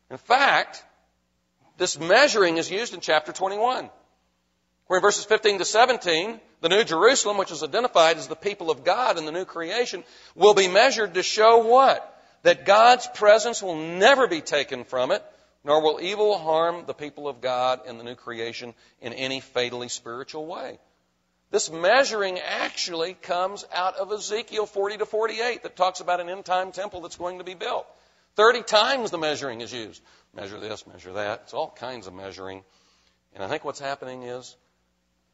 In fact, this measuring is used in chapter 21, where in verses 15 to 17, the New Jerusalem, which is identified as the people of God in the new creation, will be measured to show what? That God's presence will never be taken from it, nor will evil harm the people of God in the new creation in any fatally spiritual way. This measuring actually comes out of Ezekiel 40 to 48 that talks about an end-time temple that's going to be built. 30 times the measuring is used. Measure this, measure that. It's all kinds of measuring. And I think what's happening is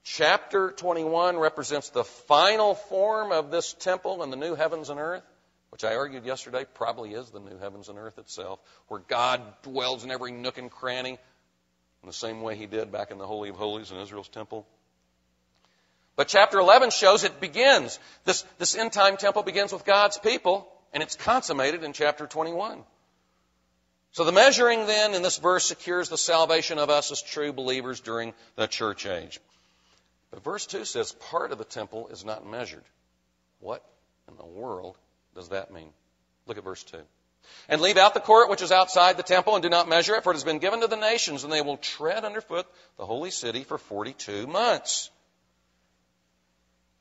chapter 21 represents the final form of this temple in the new heavens and earth, which I argued yesterday probably is the new heavens and earth itself, where God dwells in every nook and cranny in the same way he did back in the Holy of Holies in Israel's temple. But chapter 11 shows it begins. This end-time temple begins with God's people, and it's consummated in chapter 21. So the measuring then in this verse secures the salvation of us as true believers during the church age. But verse 2 says part of the temple is not measured. What in the world does that mean? Look at verse 2. And leave out the court which is outside the temple, and do not measure it, for it has been given to the nations, and they will tread underfoot the holy city for 42 months.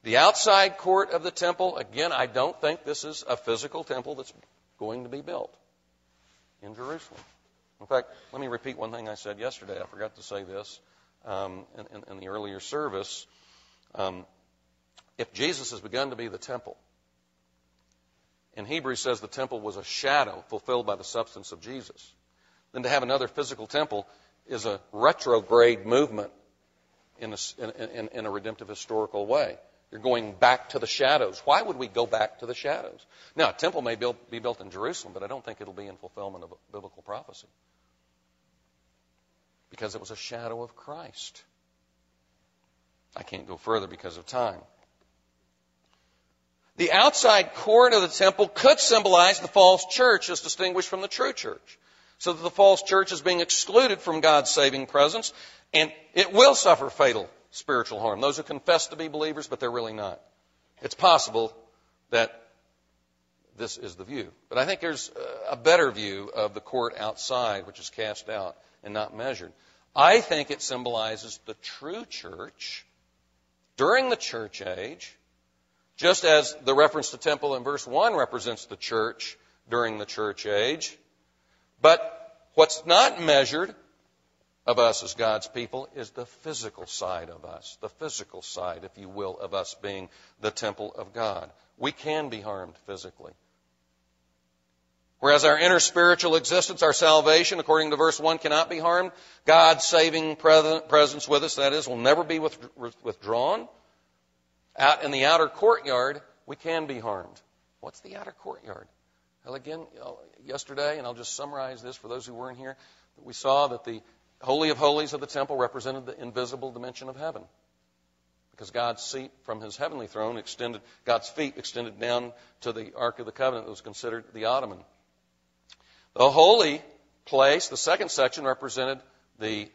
The outside court of the temple, again, I don't think this is a physical temple that's going to be built in Jerusalem. In fact, let me repeat one thing I said yesterday. I forgot to say this in the earlier service. If Jesus has begun to be the temple, and Hebrews says the temple was a shadow fulfilled by the substance of Jesus, then to have another physical temple is a retrograde movement in a redemptive historical way. You're going back to the shadows. Why would we go back to the shadows? Now, a temple may be built in Jerusalem, but I don't think it'll be in fulfillment of biblical prophecy, because it was a shadow of Christ. I can't go further because of time. The outside court of the temple could symbolize the false church as distinguished from the true church, so that the false church is being excluded from God's saving presence, and it will suffer fatal spiritual harm. Those who confess to be believers, but they're really not. It's possible that this is the view. But I think there's a better view of the court outside, which is cast out and not measured. I think it symbolizes the true church during the church age, just as the reference to temple in verse 1 represents the church during the church age. But what's not measured of us as God's people is the physical side of us, the physical side, if you will, of us being the temple of God. We can be harmed physically. Whereas our inner spiritual existence, our salvation, according to verse 1, cannot be harmed, God's saving presence with us, that is, will never be withdrawn. Out in the outer courtyard, we can be harmed. What's the outer courtyard? Well, again, yesterday, and I'll just summarize this for those who weren't here, we saw that the Holy of Holies of the temple represented the invisible dimension of heaven, because God's seat from his heavenly throne God's feet extended down to the Ark of the Covenant that was considered the ottoman. The holy place, the second section, represented the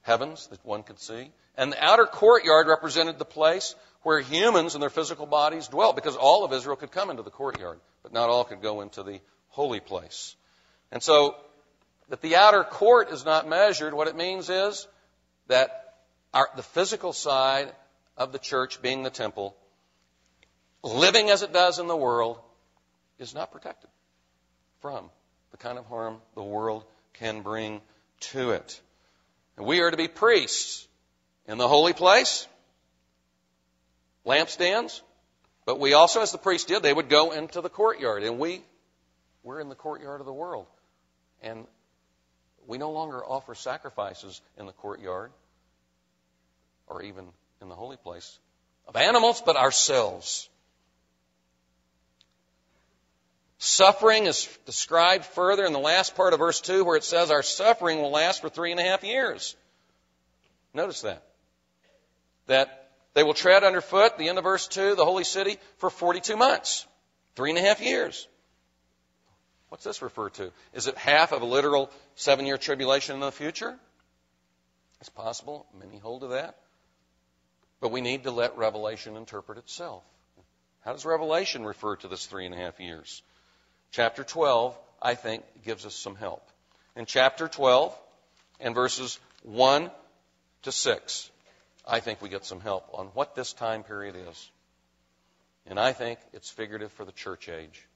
heavens that one could see. And the outer courtyard represented the place where humans in their physical bodies dwelt, because all of Israel could come into the courtyard, but not all could go into the holy place. And so, that the outer court is not measured, what it means is that the physical side of the church, being the temple, living as it does in the world, is not protected from the kind of harm the world can bring to it. And we are to be priests in the holy place, lampstands, but we also, as the priests did, they would go into the courtyard, and we're in the courtyard of the world. And we no longer offer sacrifices in the courtyard or even in the holy place of animals, but ourselves. Suffering is described further in the last part of verse 2, where it says our suffering will last for 3.5 years. Notice that they will tread underfoot, the end of verse 2, the holy city, for 42 months, 3.5 years. What's this refer to? Is it half of a literal 7-year tribulation in the future? It's possible. Many hold to that. But we need to let Revelation interpret itself. How does Revelation refer to this 3.5 years? Chapter 12, I think, gives us some help. In chapter 12 and verses 1 to 6, I think we get some help on what this time period is. And I think it's figurative for the church age.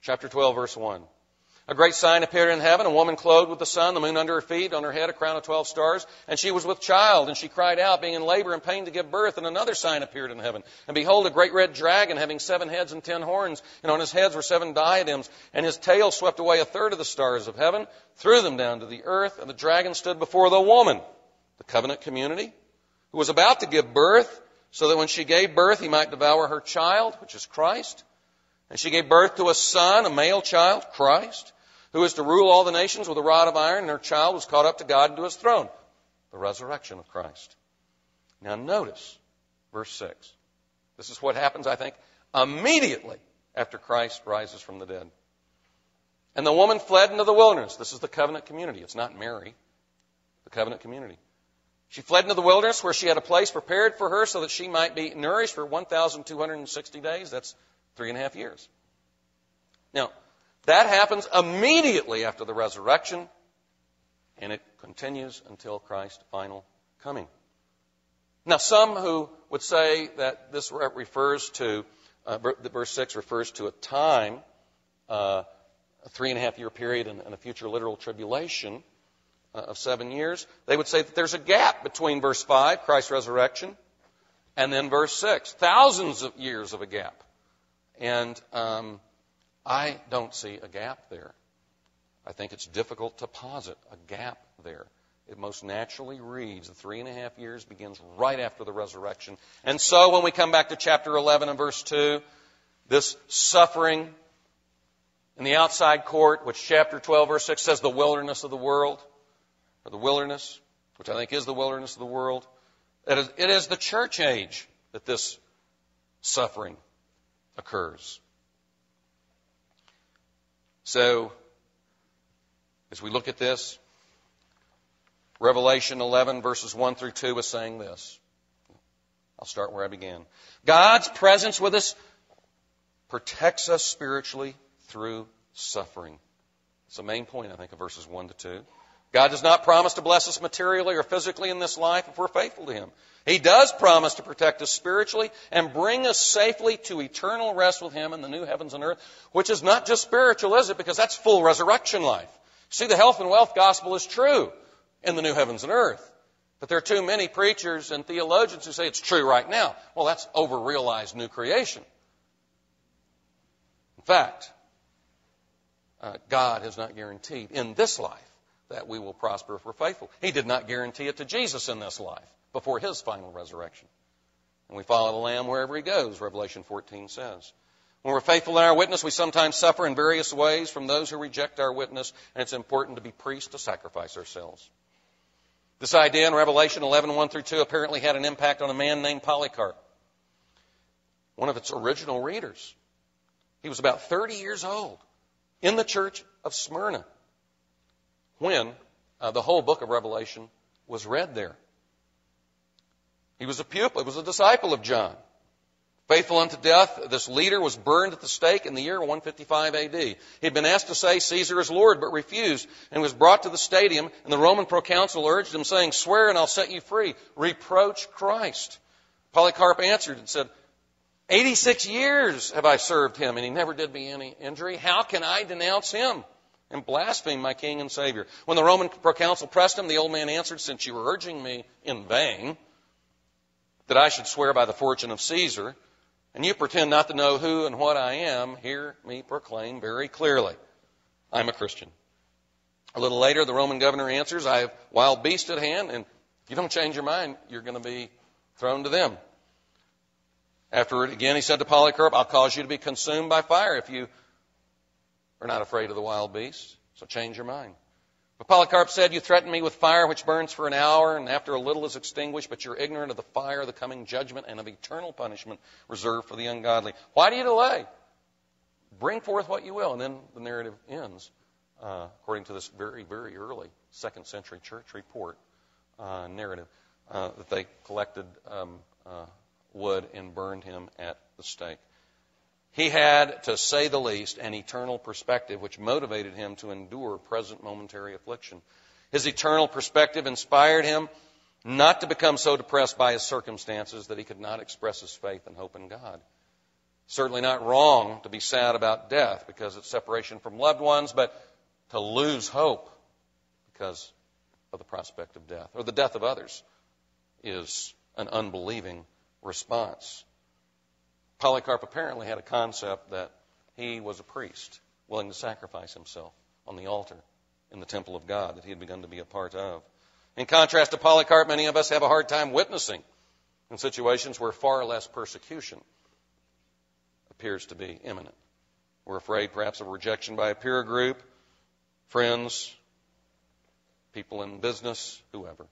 Chapter 12, verse 1. A great sign appeared in heaven, a woman clothed with the sun, the moon under her feet, on her head a crown of 12 stars, and she was with child, and she cried out, being in labor and pain to give birth, and another sign appeared in heaven. And behold, a great red dragon, having 7 heads and 10 horns, and on his heads were 7 diadems, and his tail swept away a third of the stars of heaven, threw them down to the earth, and the dragon stood before the woman, the covenant community, who was about to give birth, so that when she gave birth, he might devour her child, which is Christ. And she gave birth to a son, a male child, Christ, who is to rule all the nations with a rod of iron, and her child was caught up to God and to his throne. The resurrection of Christ. Now notice verse 6. This is what happens, I think, immediately after Christ rises from the dead. And the woman fled into the wilderness. This is the covenant community. It's not Mary. The covenant community. She fled into the wilderness where she had a place prepared for her so that she might be nourished for 1,260 days. That's 3.5 years. Now, that happens immediately after the resurrection, and it continues until Christ's final coming. Now, some who would say that this refers to, verse 6 refers to a time, a 3.5-year period and a future literal tribulation of 7 years, they would say that there's a gap between verse 5, Christ's resurrection, and then verse 6, thousands of years of a gap. And I don't see a gap there. I think it's difficult to posit a gap there. It most naturally reads the 3.5 years begins right after the resurrection. And so when we come back to chapter 11 and verse 2, this suffering in the outside court, which chapter 12 verse 6 says the wilderness of the world, or the wilderness, which I think is the wilderness of the world, it is the church age that this suffering occurs. So, as we look at this, Revelation 11 verses 1 through 2 is saying this. I'll start where I began. God's presence with us protects us spiritually through suffering. It's the main point, I think, of verses 1 to 2. God does not promise to bless us materially or physically in this life if we're faithful to Him. He does promise to protect us spiritually and bring us safely to eternal rest with Him in the new heavens and earth, which is not just spiritual, is it? Because that's full resurrection life. See, the health and wealth gospel is true in the new heavens and earth. But there are too many preachers and theologians who say it's true right now. Well, that's over-realized new creation. In fact, God has not guaranteed in this life that we will prosper if we're faithful. He did not guarantee it to Jesus in this life before His final resurrection. And we follow the Lamb wherever He goes, Revelation 14 says. When we're faithful in our witness, we sometimes suffer in various ways from those who reject our witness, and it's important to be priests to sacrifice ourselves. This idea in Revelation 11, 1 through 2 apparently had an impact on a man named Polycarp, one of its original readers. He was about 30 years old in the church of Smyrna when the whole book of Revelation was read there. He was a pupil, he was a disciple of John. Faithful unto death, this leader was burned at the stake in the year 155 AD. He had been asked to say Caesar is Lord, but refused, and was brought to the stadium, and the Roman proconsul urged him, saying, "Swear and I'll set you free. Reproach Christ." Polycarp answered and said, 86 years have I served him, and he never did me any injury. How can I denounce him and blaspheme my King and Savior? When the Roman proconsul pressed him, the old man answered, "Since you were urging me in vain that I should swear by the fortune of Caesar, and you pretend not to know who and what I am, hear me proclaim very clearly. I'm a Christian." A little later, the Roman governor answers, "I have wild beasts at hand, and if you don't change your mind, you're going to be thrown to them." Afterward, again, he said to Polycarp, "I'll cause you to be consumed by fire if you are not afraid of the wild beasts, so change your mind." But Polycarp said, "You threaten me with fire which burns for an hour, and after a little is extinguished, but you're ignorant of the fire of the coming judgment and of eternal punishment reserved for the ungodly. Why do you delay? Bring forth what you will." And then the narrative ends, according to this very, very early 2nd century church report narrative, that they collected wood and burned him at the stake. He had, to say the least, an eternal perspective which motivated him to endure present momentary affliction. His eternal perspective inspired him not to become so depressed by his circumstances that he could not express his faith and hope in God. Certainly not wrong to be sad about death because it's separation from loved ones, but to lose hope because of the prospect of death, or the death of others, is an unbelieving response. Polycarp apparently had a concept that he was a priest willing to sacrifice himself on the altar in the temple of God that he had begun to be a part of. In contrast to Polycarp, many of us have a hard time witnessing in situations where far less persecution appears to be imminent. We're afraid perhaps of rejection by a peer group, friends, people in business, whoever.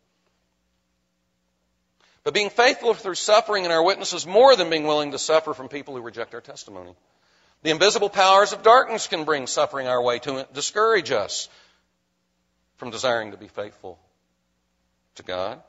But being faithful through suffering in our witness is more than being willing to suffer from people who reject our testimony. The invisible powers of darkness can bring suffering our way to discourage us from desiring to be faithful to God.